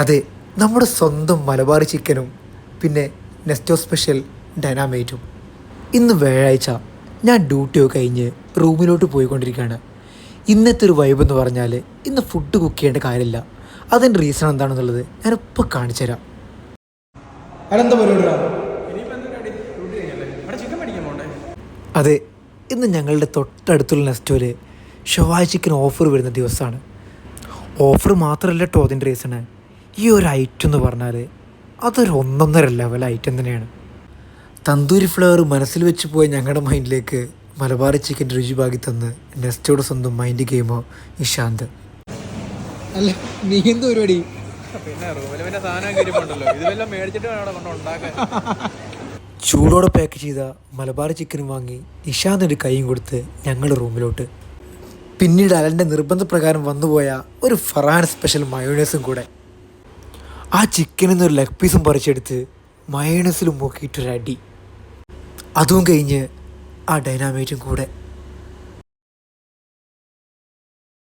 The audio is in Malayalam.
അതെ, നമ്മുടെ സ്വന്തം മലബാറി ചിക്കനും പിന്നെ നെസ്റ്റോ സ്പെഷ്യൽ ഡൈനാമൈറ്റും. ഇന്ന് വ്യാഴാഴ്ച ഞാൻ ഡ്യൂട്ടിയൊക്കെ കഴിഞ്ഞ് റൂമിലോട്ട് പോയിക്കൊണ്ടിരിക്കുകയാണ്. ഇന്നത്തെ ഒരു വൈബ് എന്ന് പറഞ്ഞാൽ ഇന്ന് ഫുഡ് കുക്ക് ചെയ്യേണ്ട കാര്യമില്ല. അതിൻ്റെ റീസൺ എന്താണെന്നുള്ളത് ഞാനിപ്പോൾ കാണിച്ചു തരാം. അതെന്താ പരിപാടിയാ? അതെ, ഇന്ന് ഞങ്ങളുടെ തൊട്ടടുത്തുള്ള നെസ്റ്റോയിൽ ഷവായ് ചിക്കൻ ഓഫർ വരുന്ന ദിവസമാണ്. ഓഫർ മാത്രമല്ല കേട്ടോ അതിൻ്റെ റീസണ്. ഈ ഒരു ഐറ്റം എന്ന് പറഞ്ഞാൽ അതൊരു ഒന്നൊന്നര ലെവൽ ഐറ്റം തന്നെയാണ്. തന്തൂരി ഫ്ലേവർ മനസ്സിൽ വെച്ച് പോയ ഞങ്ങളുടെ മൈൻഡിലേക്ക് മലബാറി ചിക്കൻ രുചി ഭാഗി തന്ന് നെസ്റ്റോയുടെ സ്വന്തം മൈൻഡ് ഗെയിമോ ഇഷാന്ത്. അല്ല, നീ എന്ത് പരിപാടി? ചൂടോടെ പാക്ക് ചെയ്ത മലബാറി ചിക്കനും വാങ്ങി ഇഷാന്തിൻ്റെ കൈയും കൊടുത്ത് ഞങ്ങളുടെ റൂമിലോട്ട്. പിന്നീട് അലൻ്റെ നിർബന്ധപ്രകാരം വന്നുപോയ ഒരു ഫറാൻ സ്പെഷ്യൽ മയോണൈസും കൂടെ. ആ ചിക്കനിൽ നിന്നൊരു ലെഗ് പീസും പറിച്ചെടുത്ത് മയോണൈസിലും മുക്കിയിട്ടൊരടി. അതും കഴിഞ്ഞ് ആ ഡൈനാമൈറ്റും കൂടെ.